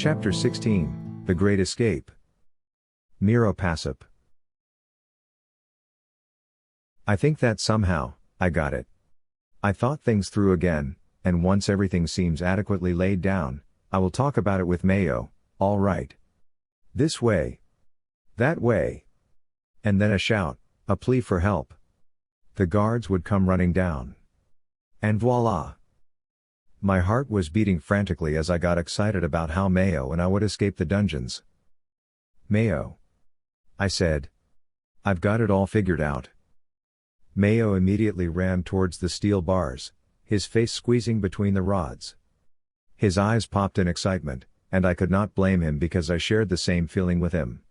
Chapter 16, The Great Escape. Miroe Pasap. I think that somehow, I got it. I thought things through again, and once everything seems adequately laid down, I will talk about it with Mayo, all right. This way. That way. And then a shout, a plea for help. The guards would come running down. And voila! My heart was beating frantically as I got excited about how Mayo and I would escape the dungeons. Mayo. I said. I've got it all figured out. Mayo immediately ran towards the steel bars, his face squeezing between the rods. His eyes popped in excitement, and I could not blame him because I shared the same feeling with him.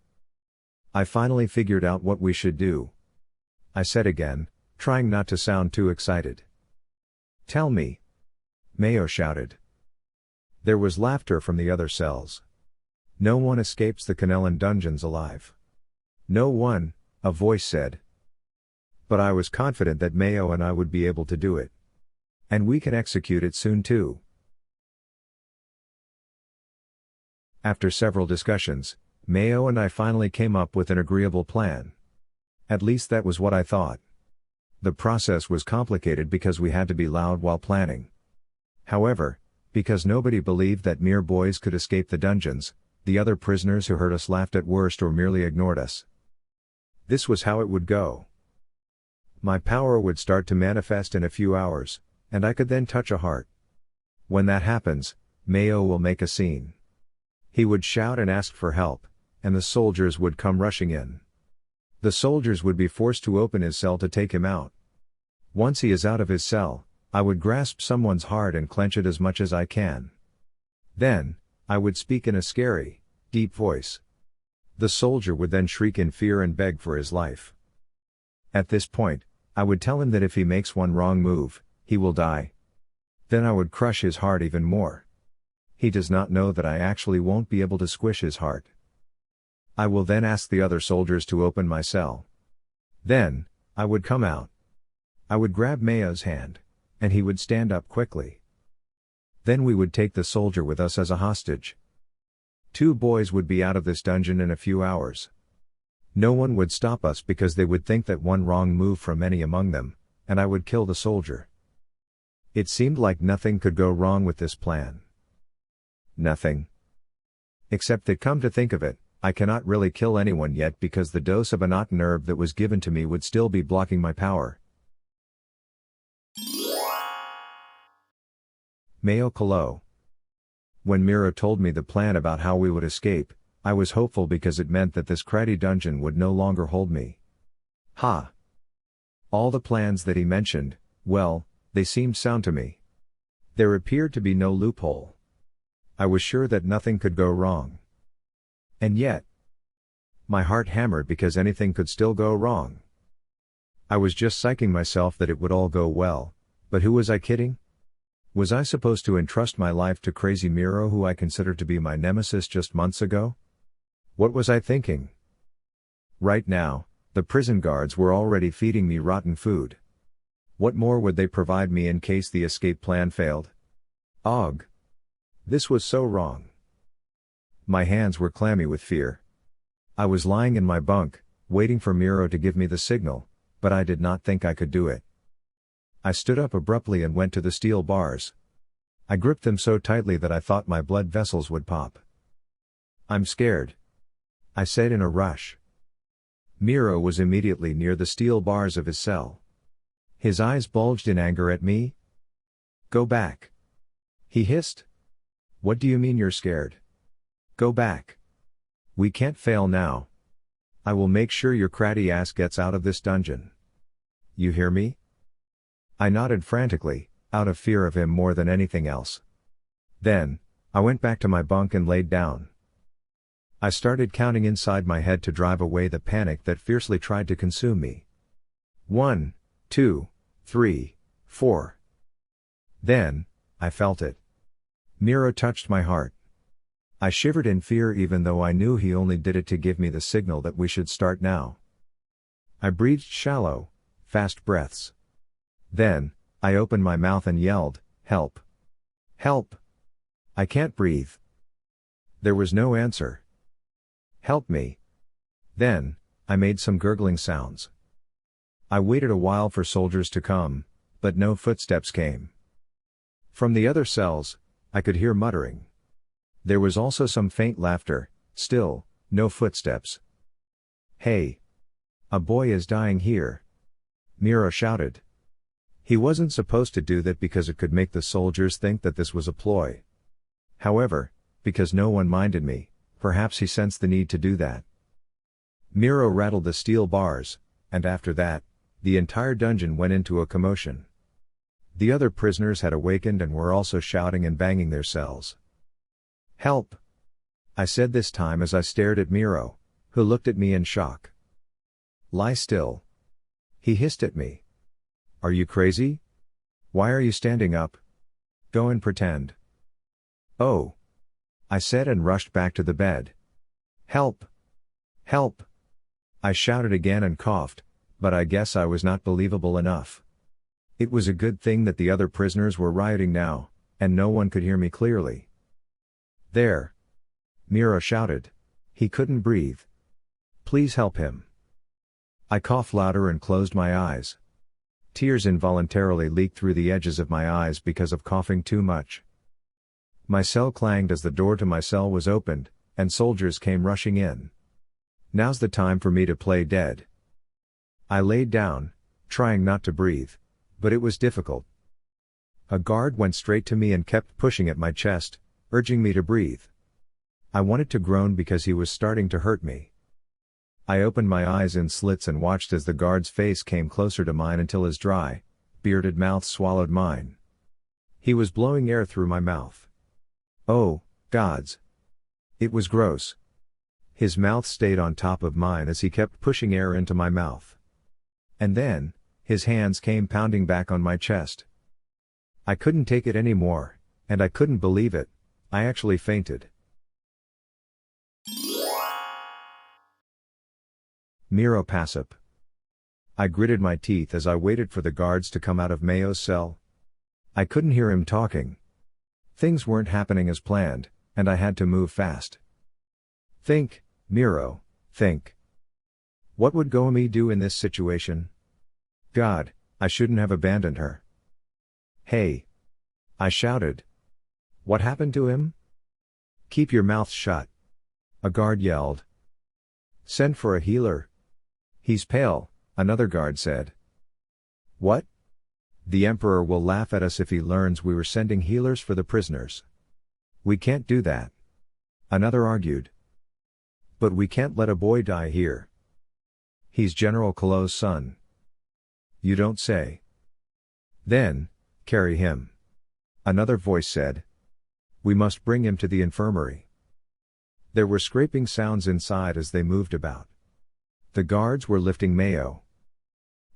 I finally figured out what we should do. I said again, trying not to sound too excited. Tell me. Mayo shouted. There was laughter from the other cells. No one escapes the Kanelan Dungeons alive. No one, a voice said. But I was confident that Mayo and I would be able to do it. And we can execute it soon too. After several discussions, Mayo and I finally came up with an agreeable plan. At least that was what I thought. The process was complicated because we had to be loud while planning. However, because nobody believed that mere boys could escape the dungeons, the other prisoners who heard us laughed at worst or merely ignored us. This was how it would go. My power would start to manifest in a few hours, and I could then touch a heart. When that happens, Mayo will make a scene. He would shout and ask for help, and the soldiers would come rushing in. The soldiers would be forced to open his cell to take him out. Once he is out of his cell, I would grasp someone's heart and clench it as much as I can. Then, I would speak in a scary, deep voice. The soldier would then shriek in fear and beg for his life. At this point, I would tell him that if he makes one wrong move, he will die. Then I would crush his heart even more. He does not know that I actually won't be able to squish his heart. I will then ask the other soldiers to open my cell. Then, I would come out. I would grab Mayo's hand, and he would stand up quickly. Then we would take the soldier with us as a hostage. 2 boys would be out of this dungeon in a few hours. No one would stop us because they would think that one wrong move from any among them, and I would kill the soldier. It seemed like nothing could go wrong with this plan. Nothing. Except that, come to think of it, I cannot really kill anyone yet because the dose of an otten herb that was given to me would still be blocking my power. Mayo Calo. When Miroe told me the plan about how we would escape, I was hopeful because it meant that this cruddy dungeon would no longer hold me. Ha! All the plans that he mentioned, well, they seemed sound to me. There appeared to be no loophole. I was sure that nothing could go wrong. And yet, my heart hammered because anything could still go wrong. I was just psyching myself that it would all go well, but who was I kidding? Was I supposed to entrust my life to crazy Miroe, who I considered to be my nemesis just months ago? What was I thinking? Right now, the prison guards were already feeding me rotten food. What more would they provide me in case the escape plan failed? Ugh! This was so wrong. My hands were clammy with fear. I was lying in my bunk, waiting for Miroe to give me the signal, but I did not think I could do it. I stood up abruptly and went to the steel bars. I gripped them so tightly that I thought my blood vessels would pop. I'm scared, I said in a rush. Miroe was immediately near the steel bars of his cell. His eyes bulged in anger at me. Go back, he hissed. What do you mean you're scared? Go back. We can't fail now. I will make sure your cratty ass gets out of this dungeon. You hear me? I nodded frantically, out of fear of him more than anything else. Then, I went back to my bunk and laid down. I started counting inside my head to drive away the panic that fiercely tried to consume me. 1, 2, 3, 4. Then, I felt it. Miroe touched my heart. I shivered in fear even though I knew he only did it to give me the signal that we should start now. I breathed shallow, fast breaths. Then, I opened my mouth and yelled, "Help! Help! I can't breathe." There was no answer. Help me. Then, I made some gurgling sounds. I waited a while for soldiers to come, but no footsteps came. From the other cells, I could hear muttering. There was also some faint laughter, still, no footsteps. Hey! A boy is dying here. Miroe shouted. He wasn't supposed to do that because it could make the soldiers think that this was a ploy. However, because no one minded me, perhaps he sensed the need to do that. Miroe rattled the steel bars, and after that, the entire dungeon went into a commotion. The other prisoners had awakened and were also shouting and banging their cells. Help! I said this time as I stared at Miroe, who looked at me in shock. Lie still. He hissed at me. Are you crazy? Why are you standing up? Go and pretend. Oh! I said and rushed back to the bed. Help! Help! I shouted again and coughed, but I guess I was not believable enough. It was a good thing that the other prisoners were rioting now, and no one could hear me clearly. There! Miroe shouted. He couldn't breathe. Please help him. I coughed louder and closed my eyes. Tears involuntarily leaked through the edges of my eyes because of coughing too much. My cell clanged as the door to my cell was opened, and soldiers came rushing in. Now's the time for me to play dead. I laid down, trying not to breathe, but it was difficult. A guard went straight to me and kept pushing at my chest, urging me to breathe. I wanted to groan because he was starting to hurt me. I opened my eyes in slits and watched as the guard's face came closer to mine until his dry, bearded mouth swallowed mine. He was blowing air through my mouth. Oh, gods! It was gross. His mouth stayed on top of mine as he kept pushing air into my mouth. And then, his hands came pounding back on my chest. I couldn't take it anymore, and I couldn't believe it. I actually fainted. Miroe Pasap. I gritted my teeth as I waited for the guards to come out of Mayo's cell. I couldn't hear him talking. Things weren't happening as planned, and I had to move fast. Think, Miroe, think. What would Goemi do in this situation? God, I shouldn't have abandoned her. Hey! I shouted. What happened to him? Keep your mouth shut. A guard yelled. Send for a healer. He's pale, another guard said. What? The Emperor will laugh at us if he learns we were sending healers for the prisoners. We can't do that. Another argued. But we can't let a boy die here. He's General Calo's son. You don't say. Then, carry him. Another voice said. We must bring him to the infirmary. There were scraping sounds inside as they moved about. The guards were lifting Mayo.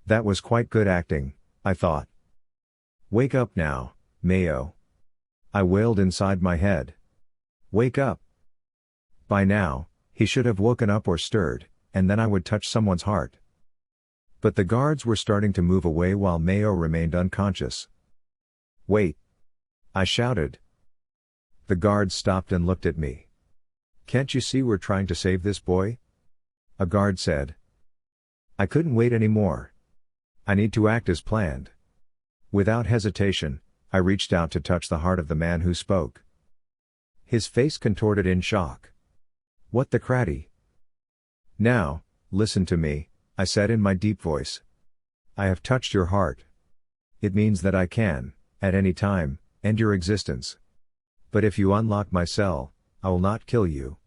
That was quite good acting, I thought. Wake up now, Mayo. I wailed inside my head. Wake up. By now, he should have woken up or stirred, and then I would touch someone's heart. But the guards were starting to move away while Mayo remained unconscious. Wait! I shouted. The guards stopped and looked at me. Can't you see we're trying to save this boy? A guard said. I couldn't wait anymore. I need to act as planned. Without hesitation, I reached out to touch the heart of the man who spoke. His face contorted in shock. What the cratty? Now, listen to me, I said in my deep voice. I have touched your heart. It means that I can, at any time, end your existence. But if you unlock my cell, I will not kill you.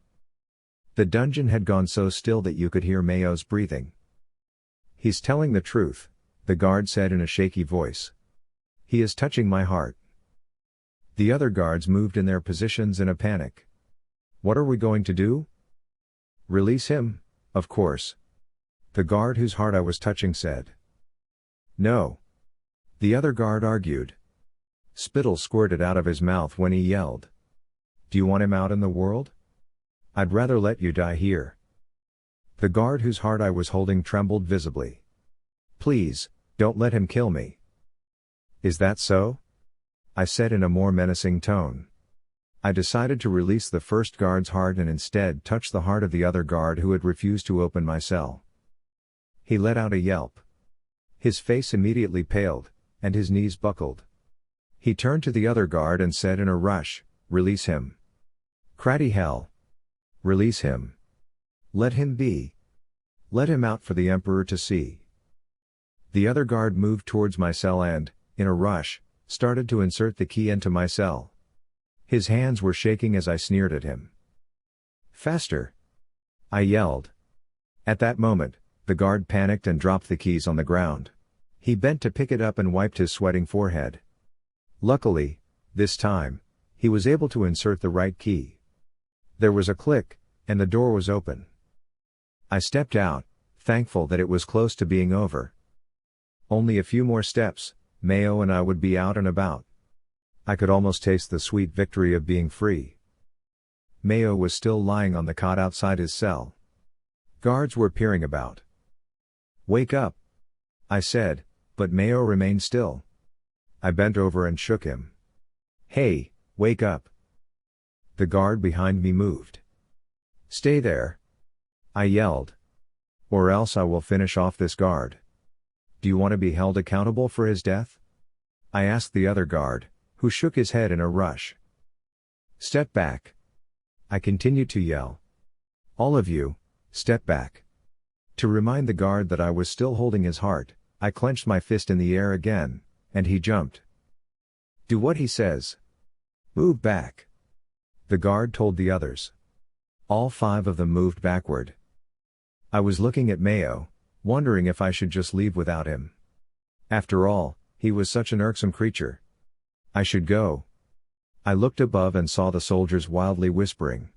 The dungeon had gone so still that you could hear Mayo's breathing. He's telling the truth, the guard said in a shaky voice. He is touching my heart. The other guards moved in their positions in a panic. What are we going to do? Release him, of course. The guard whose heart I was touching said. No. The other guard argued. Spittle squirted out of his mouth when he yelled. Do you want him out in the world? I'd rather let you die here. The guard whose heart I was holding trembled visibly. Please, don't let him kill me. Is that so? I said in a more menacing tone. I decided to release the first guard's heart and instead touch the heart of the other guard who had refused to open my cell. He let out a yelp. His face immediately paled, and his knees buckled. He turned to the other guard and said in a rush, "Release him. Cratty hell. Release him. Let him be. Let him out for the Emperor to see." The other guard moved towards my cell and, in a rush, started to insert the key into my cell. His hands were shaking as I sneered at him. "Faster!" I yelled. At that moment, the guard panicked and dropped the keys on the ground. He bent to pick it up and wiped his sweating forehead. Luckily, this time, he was able to insert the right key. There was a click, and the door was open. I stepped out, thankful that it was close to being over. Only a few more steps, Mayo and I would be out and about. I could almost taste the sweet victory of being free. Mayo was still lying on the cot outside his cell. Guards were peering about. "Wake up," I said, but Mayo remained still. I bent over and shook him. "Hey, wake up." The guard behind me moved. "Stay there," I yelled. "Or else I will finish off this guard." "Do you want to be held accountable for his death?" I asked the other guard, who shook his head in a rush. "Step back," I continued to yell. "All of you, step back." To remind the guard that I was still holding his heart, I clenched my fist in the air again, and he jumped. "Do what he says. Move back," the guard told the others. All 5 of them moved backward. I was looking at Mayo, wondering if I should just leave without him. After all, he was such an irksome creature. I should go. I looked above and saw the soldiers wildly whispering.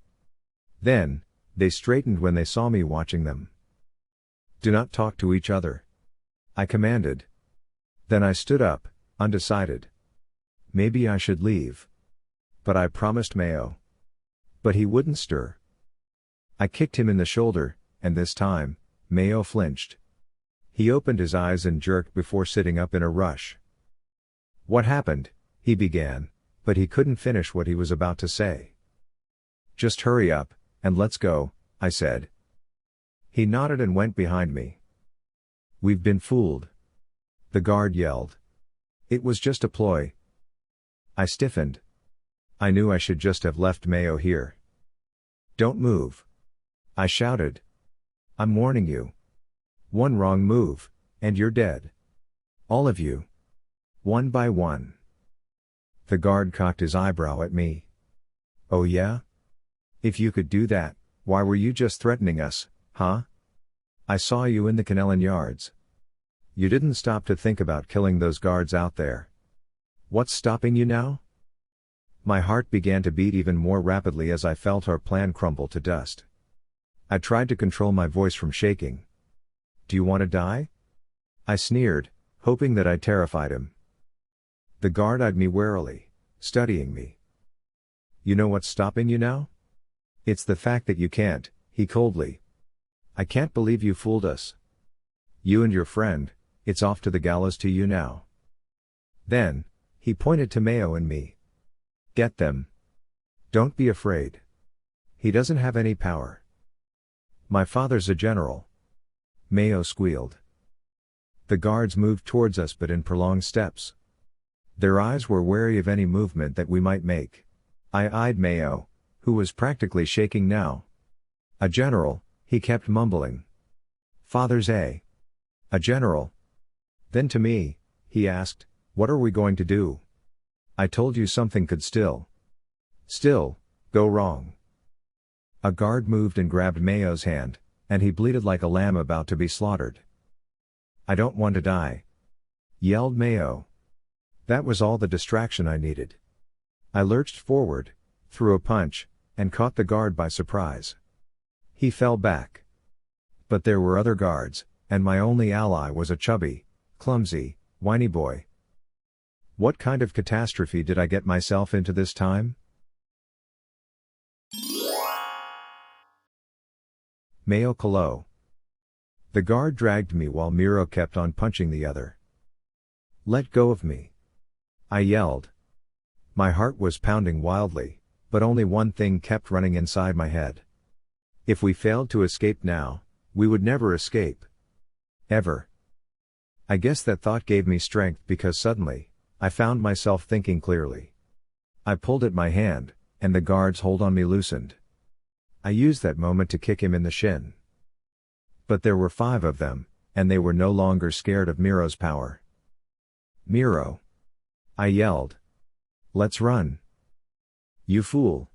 Then, they straightened when they saw me watching them. "Do not talk to each other," I commanded. Then I stood up, undecided. Maybe I should leave. But I promised Mayo. But he wouldn't stir. I kicked him in the shoulder, and this time, Mayo flinched. He opened his eyes and jerked before sitting up in a rush. "What happened?" he began, but he couldn't finish what he was about to say. "Just hurry up, and let's go," I said. He nodded and went behind me. "We've been fooled," the guard yelled. "It was just a ploy." I stiffened. I knew I should just have left Mayo here. "Don't move," I shouted. "I'm warning you. One wrong move, and you're dead. All of you. One by one." The guard cocked his eyebrow at me. "Oh yeah? If you could do that, why were you just threatening us, huh? I saw you in the Kanelan yards. You didn't stop to think about killing those guards out there. What's stopping you now?" My heart began to beat even more rapidly as I felt our plan crumble to dust. I tried to control my voice from shaking. "Do you want to die?" I sneered, hoping that I terrified him. The guard eyed me warily, studying me. "You know what's stopping you now? It's the fact that you can't," he coldly. "I can't believe you fooled us. You and your friend, it's off to the gallows to you now." Then, he pointed to Mayo and me. "Get them. Don't be afraid. He doesn't have any power. My father's a general." Mayo squealed. The guards moved towards us but in prolonged steps. Their eyes were wary of any movement that we might make. I eyed Mayo, who was practically shaking now. "A general," he kept mumbling. "Father's a general." Then to me, he asked, "What are we going to do? I told you something could still go wrong." A guard moved and grabbed Mayo's hand, and he bleated like a lamb about to be slaughtered. "I don't want to die," yelled Mayo. That was all the distraction I needed. I lurched forward, threw a punch, and caught the guard by surprise. He fell back. But there were other guards, and my only ally was a chubby, clumsy, whiny boy. What kind of catastrophe did I get myself into this time? Mayo Calo. The guard dragged me while Miroe kept on punching the other. "Let go of me," I yelled. My heart was pounding wildly, But only one thing kept running inside my head. If we failed to escape now, we would never escape. Ever. I guess that thought gave me strength because suddenly, I found myself thinking clearly. I pulled at my hand, and the guard's hold on me loosened. I used that moment to kick him in the shin. But there were 5 of them, and they were no longer scared of Miroe's power. "Miroe!" I yelled. "Let's run!" "You fool!"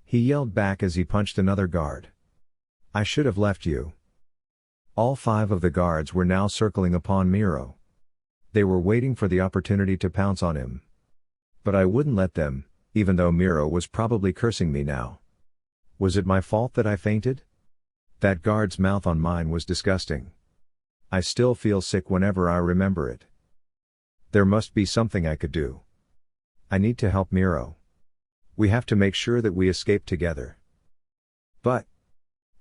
he yelled back as he punched another guard. "I should have left you." All 5 of the guards were now circling upon Miroe. They were waiting for the opportunity to pounce on him. But I wouldn't let them, even though Miroe was probably cursing me now. Was it my fault that I fainted? That guard's mouth on mine was disgusting. I still feel sick whenever I remember it. There must be something I could do. I need to help Miroe. We have to make sure that we escape together. But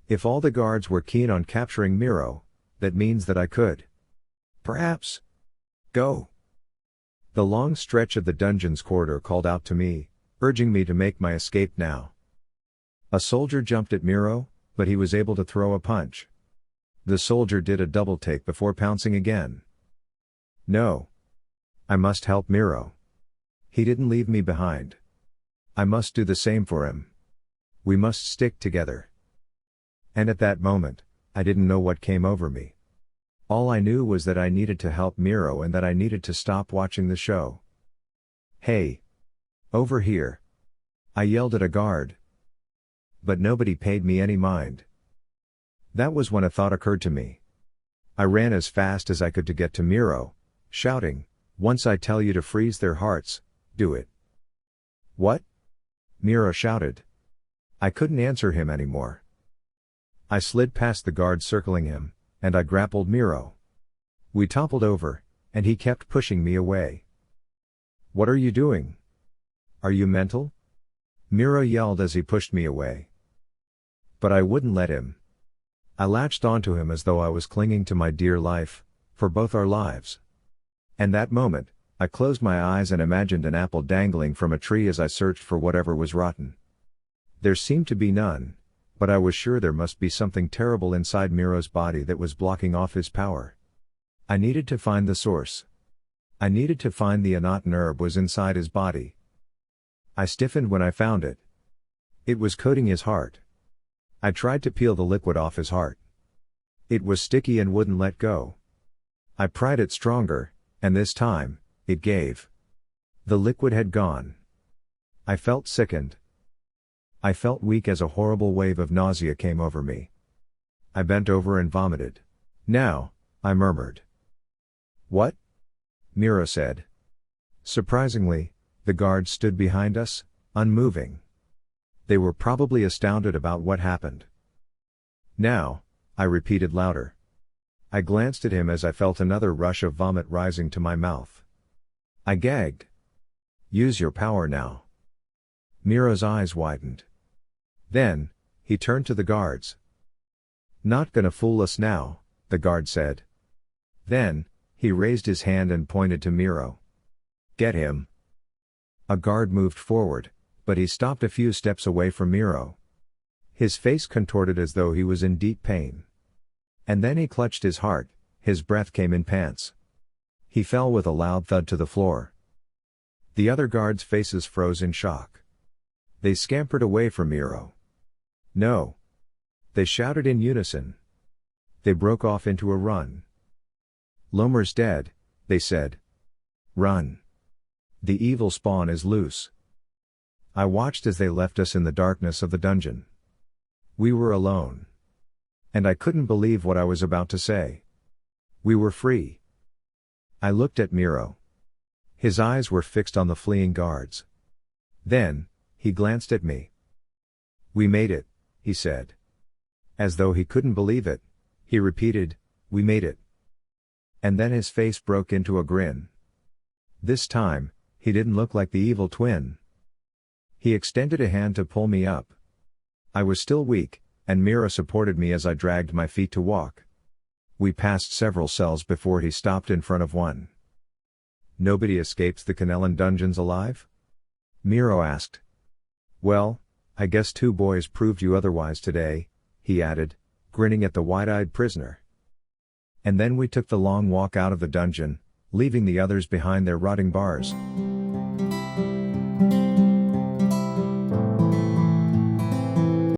if all the guards were keen on capturing Miroe, that means that I could. Perhaps. Go. The long stretch of the dungeon's corridor called out to me, urging me to make my escape now. A soldier jumped at Miroe, but he was able to throw a punch. The soldier did a double take before pouncing again. No. I must help Miroe. He didn't leave me behind. I must do the same for him. We must stick together. And at that moment, I didn't know what came over me. All I knew was that I needed to help Miroe and that I needed to stop watching the show. "Hey! Over here!" I yelled at a guard. But nobody paid me any mind. That was when a thought occurred to me. I ran as fast as I could to get to Miroe, shouting, "Once I tell you to freeze their hearts, do it." "What?" Miroe shouted. I couldn't answer him anymore. I slid past the guard circling him, and I grappled Miroe. We toppled over, and he kept pushing me away. "What are you doing? Are you mental?" Miroe yelled as he pushed me away. But I wouldn't let him. I latched onto him as though I was clinging to my dear life, for both our lives. And that moment, I closed my eyes and imagined an apple dangling from a tree as I searched for whatever was rotten. There seemed to be none, but I was sure there must be something terrible inside Miroe's body that was blocking off his power. I needed to find the source. I needed to find the Anotan herb was inside his body. I stiffened when I found it. It was coating his heart. I tried to peel the liquid off his heart. It was sticky and wouldn't let go. I pried it stronger, and this time, it gave. The liquid had gone. I felt sickened. I felt weak as a horrible wave of nausea came over me. I bent over and vomited. "Now," I murmured. "What?" Miroe said. Surprisingly, the guards stood behind us, unmoving. They were probably astounded about what happened. "Now," I repeated louder. I glanced at him as I felt another rush of vomit rising to my mouth. I gagged. "Use your power now." Miroe's eyes widened. Then, he turned to the guards. "Not gonna fool us now," the guard said. Then, he raised his hand and pointed to Miroe. "Get him." A guard moved forward, but he stopped a few steps away from Miroe. His face contorted as though he was in deep pain. And then he clutched his heart, his breath came in pants. He fell with a loud thud to the floor. The other guards' faces froze in shock. They scampered away from Miroe. "No!" They shouted in unison. They broke off into a run. "Lomer's dead," they said. "Run. The evil spawn is loose." I watched as they left us in the darkness of the dungeon. We were alone. And I couldn't believe what I was about to say. We were free. I looked at Miroe. His eyes were fixed on the fleeing guards. Then, he glanced at me. "We made it," he said. As though he couldn't believe it, he repeated, "We made it." And then his face broke into a grin. This time, he didn't look like the evil twin. He extended a hand to pull me up. I was still weak, and Miroe supported me as I dragged my feet to walk. We passed several cells before he stopped in front of one. "Nobody escapes the Kanelan Dungeons alive?" Miroe asked. Well, I guess two boys proved you otherwise today, he added, grinning at the wide-eyed prisoner. And then we took the long walk out of the dungeon, leaving the others behind their rotting bars.